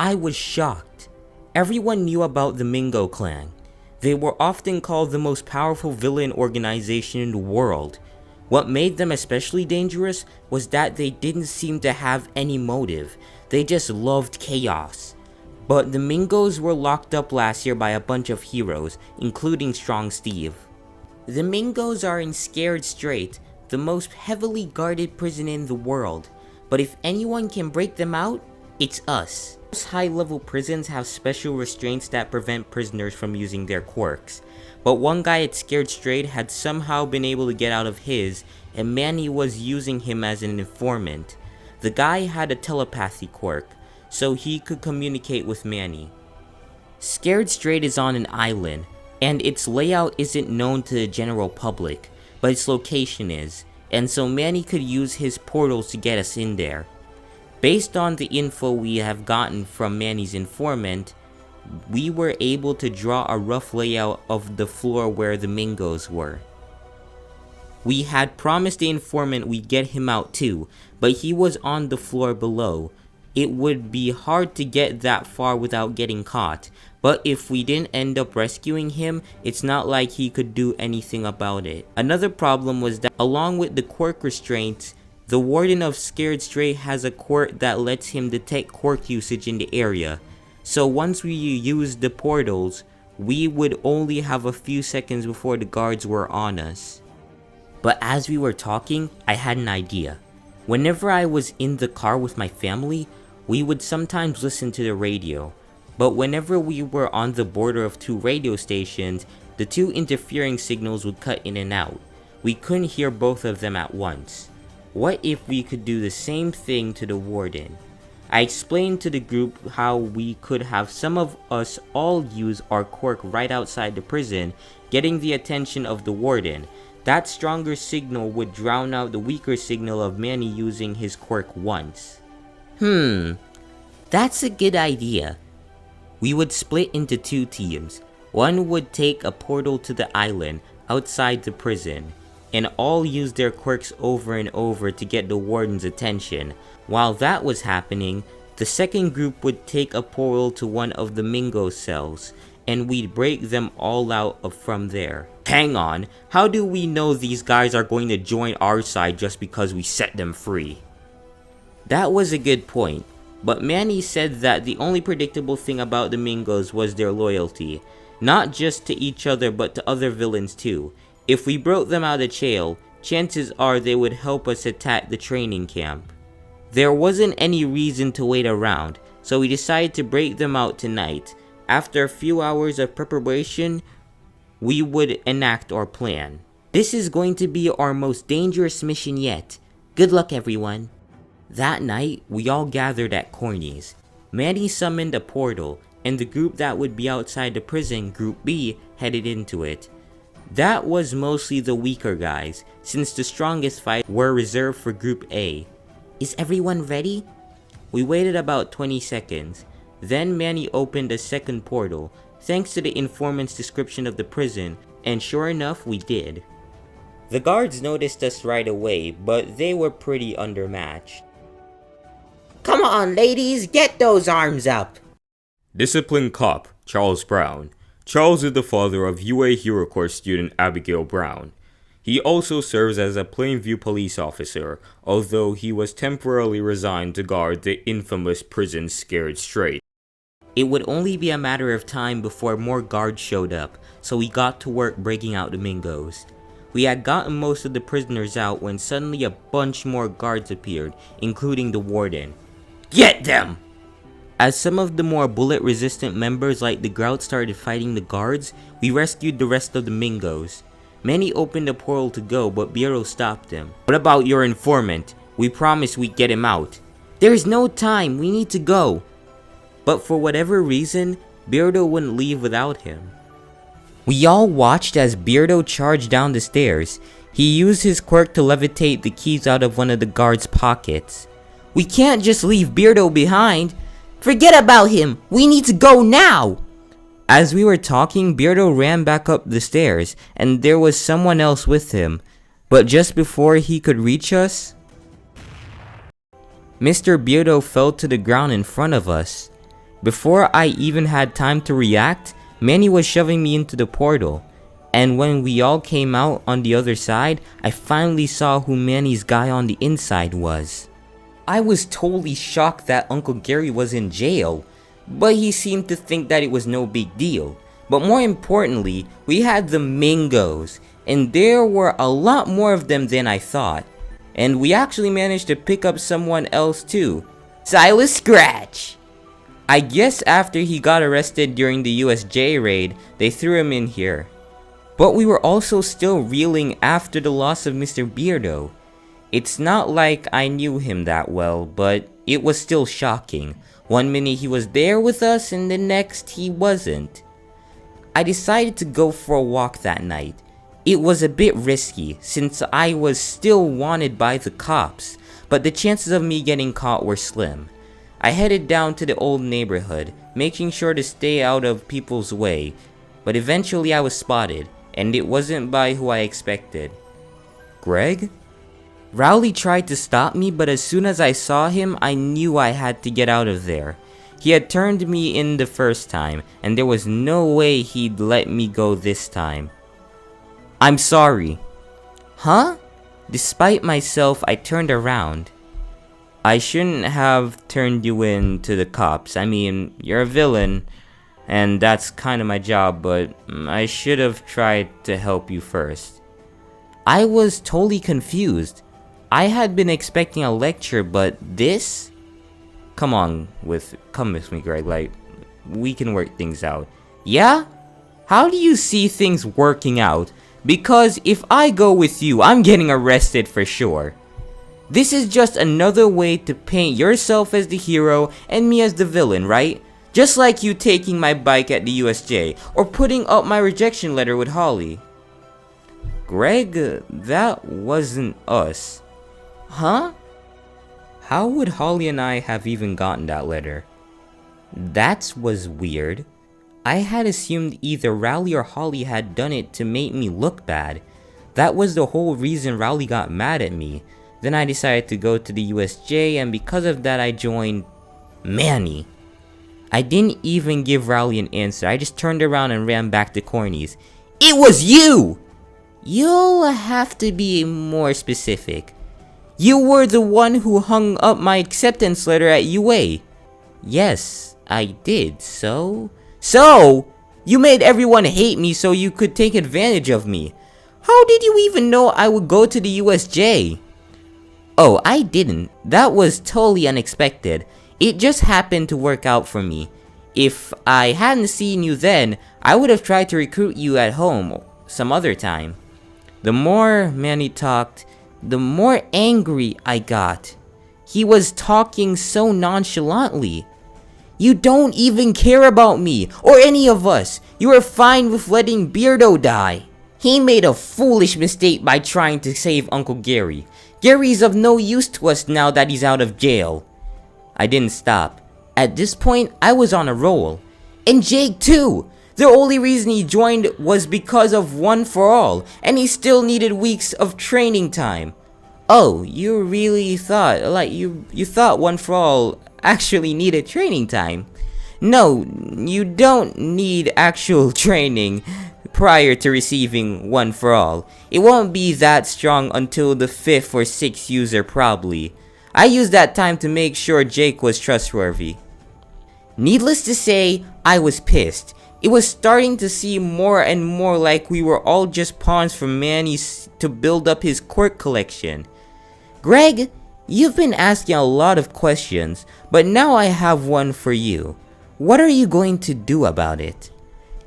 I was shocked. Everyone knew about the Mingo clan. They were often called the most powerful villain organization in the world. What made them especially dangerous was that they didn't seem to have any motive. They just loved chaos. But the Mingos were locked up last year by a bunch of heroes, including Strong Steve. The Mingos are in Scared Strait, the most heavily guarded prison in the world. But if anyone can break them out, it's us. Most high-level prisons have special restraints that prevent prisoners from using their quirks. But one guy at Scared Strait had somehow been able to get out of his, and Manny was using him as an informant. The guy had a telepathy quirk, so he could communicate with Manny. Scared Strait is on an island, and its layout isn't known to the general public, but its location is, and so Manny could use his portals to get us in there. Based on the info we have gotten from Manny's informant, we were able to draw a rough layout of the floor where the Mingos were. We had promised the informant we'd get him out too, but he was on the floor below. It would be hard to get that far without getting caught, but if we didn't end up rescuing him, it's not like he could do anything about it. Another problem was that along with the quirk restraints, the warden of Scared Strait has a quirk that lets him detect quirk usage in the area. So once we used the portals, we would only have a few seconds before the guards were on us. But as we were talking, I had an idea. Whenever I was in the car with my family, we would sometimes listen to the radio. But whenever we were on the border of two radio stations, the two interfering signals would cut in and out. We couldn't hear both of them at once. What if we could do the same thing to the warden? I explained to the group how we could have some of us all use our quirk right outside the prison, getting the attention of the warden. That stronger signal would drown out the weaker signal of Manny using his quirk once. That's a good idea. We would split into two teams. One would take a portal to the island outside the prison, and all use their quirks over and over to get the warden's attention. While that was happening, the second group would take a portal to one of the Mingo cells, and we'd break them all out from there. Hang on, how do we know these guys are going to join our side just because we set them free? That was a good point, but Manny said that the only predictable thing about the Mingos was their loyalty, not just to each other but to other villains too. If we broke them out of jail, chances are they would help us attack the training camp. There wasn't any reason to wait around, so we decided to break them out tonight. After a few hours of preparation, we would enact our plan. This is going to be our most dangerous mission yet. Good luck, everyone. That night, we all gathered at Corny's. Manny summoned a portal, and the group that would be outside the prison, Group B, headed into it. That was mostly the weaker guys, since the strongest fights were reserved for Group A. Is everyone ready? We waited about 20 seconds. Then Manny opened a second portal, thanks to the informant's description of the prison, and sure enough, we did. The guards noticed us right away, but they were pretty undermatched. Come on, ladies, get those arms up! Disciplined Cop, Charles Brown. Charles is the father of UA Hero Corps student Abigail Brown. He also serves as a Plainview police officer, although he was temporarily resigned to guard the infamous prison Scared Strait. It would only be a matter of time before more guards showed up, so we got to work breaking out the Mingos. We had gotten most of the prisoners out when suddenly a bunch more guards appeared, including the warden. Get them! As some of the more bullet-resistant members like the Grout started fighting the guards, we rescued the rest of the Mingos. Manny opened a portal to go, but Biro stopped him. What about your informant? We promised we'd get him out. There's no time, we need to go. But for whatever reason, Beardo wouldn't leave without him. We all watched as Beardo charged down the stairs. He used his quirk to levitate the keys out of one of the guards' pockets. We can't just leave Beardo behind. Forget about him! We need to go now! As we were talking, Beardo ran back up the stairs, and there was someone else with him. But just before he could reach us, Mr. Beardo fell to the ground in front of us. Before I even had time to react, Manny was shoving me into the portal. And when we all came out on the other side, I finally saw who Manny's guy on the inside was. I was totally shocked that Uncle Gary was in jail, but he seemed to think that it was no big deal. But more importantly, we had the mingos, and there were a lot more of them than I thought. And we actually managed to pick up someone else too, Silas Scratch. I guess after he got arrested during the USJ raid, they threw him in here. But we were also still reeling after the loss of Mr. Beardo. It's not like I knew him that well, but it was still shocking. One minute he was there with us and the next he wasn't. I decided to go for a walk that night. It was a bit risky since I was still wanted by the cops, but the chances of me getting caught were slim. I headed down to the old neighborhood, making sure to stay out of people's way, but eventually I was spotted, and it wasn't by who I expected. Greg? Rowley tried to stop me, but as soon as I saw him, I knew I had to get out of there. He had turned me in the first time, and there was no way he'd let me go this time. I'm sorry. Huh? Despite myself, I turned around. I shouldn't have turned you in to the cops. I mean, you're a villain, and that's kind of my job, but I should have tried to help you first. I was totally confused. I had been expecting a lecture, but this? Come with me, Greg, like, we can work things out. Yeah? How do you see things working out? Because if I go with you, I'm getting arrested for sure. This is just another way to paint yourself as the hero and me as the villain, right? Just like you taking my bike at the USJ, or putting up my rejection letter with Holly. Greg, that wasn't us. Huh? How would Holly and I have even gotten that letter? That was weird. I had assumed either Rowley or Holly had done it to make me look bad. That was the whole reason Rowley got mad at me. Then I decided to go to the USJ, and because of that I joined Manny. I didn't even give Rowley an answer. I just turned around and ran back to Corny's. It was you! You'll have to be more specific. You were the one who hung up my acceptance letter at UA. Yes, I did. So, you made everyone hate me so you could take advantage of me. How did you even know I would go to the USJ? Oh, I didn't. That was totally unexpected. It just happened to work out for me. If I hadn't seen you then, I would have tried to recruit you at home some other time. The more Manny talked, the more angry I got. He was talking so nonchalantly. You don't even care about me, or any of us. You are fine with letting Beardo die. He made a foolish mistake by trying to save Uncle Gary. Gary's of no use to us now that he's out of jail. I didn't stop. At this point, I was on a roll. And Jake too! The only reason he joined was because of One for All, and he still needed weeks of training time. Oh, you really thought, you thought One for All actually needed training time? No, you don't need actual training prior to receiving One for All. It won't be that strong until the 5th or 6th user probably. I used that time to make sure Jake was trustworthy. Needless to say, I was pissed. It was starting to seem more and more like we were all just pawns for Manny to build up his quirk collection. Greg, you've been asking a lot of questions, but now I have one for you. What are you going to do about it?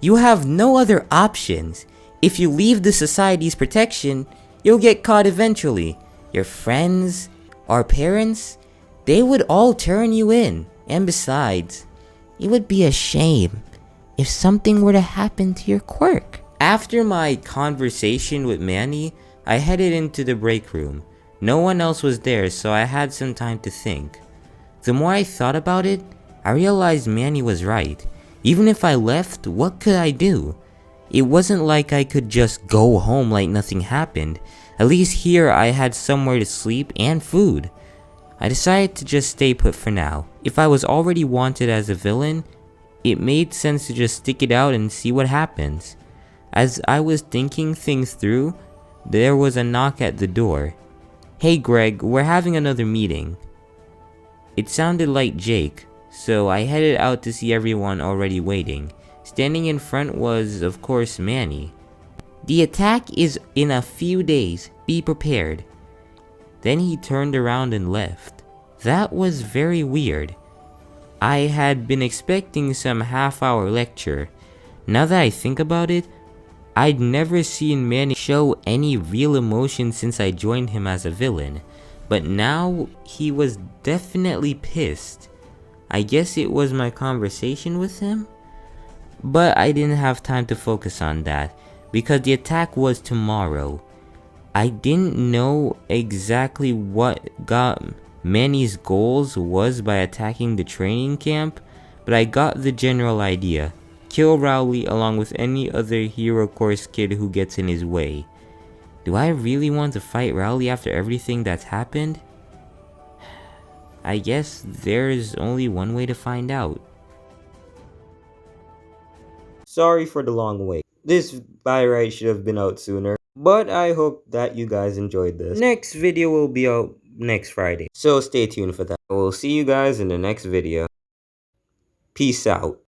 You have no other options. If you leave the society's protection, you'll get caught eventually. Your friends, our parents, they would all turn you in. And besides, it would be a shame if something were to happen to your quirk. After my conversation with Manny, I headed into the break room. No one else was there, so I had some time to think. The more I thought about it, I realized Manny was right. Even if I left, what could I do? It wasn't like I could just go home like nothing happened. At least here I had somewhere to sleep and food. I decided to just stay put for now. If I was already wanted as a villain, it made sense to just stick it out and see what happens. As I was thinking things through, there was a knock at the door. "Hey Greg, we're having another meeting." It sounded like Jake, so I headed out to see everyone already waiting. Standing in front was, of course, Manny. The attack is in a few days. Be prepared. Then he turned around and left. That was very weird. I had been expecting some half-hour lecture. Now that I think about it, I'd never seen Manny show any real emotion since I joined him as a villain, but now he was definitely pissed. I guess it was my conversation with him? But I didn't have time to focus on that, because the attack was tomorrow. I didn't know exactly what got Manny's goals was by attacking the training camp, but I got the general idea. Kill Rowley along with any other Hero Course kid who gets in his way. Do I really want to fight Rowley after everything that's happened? I guess there's only one way to find out. Sorry for the long wait. This by right should have been out sooner, but I hope that you guys enjoyed this. Next video will be out next Friday, so stay tuned for that. I will see you guys in the next video. Peace out.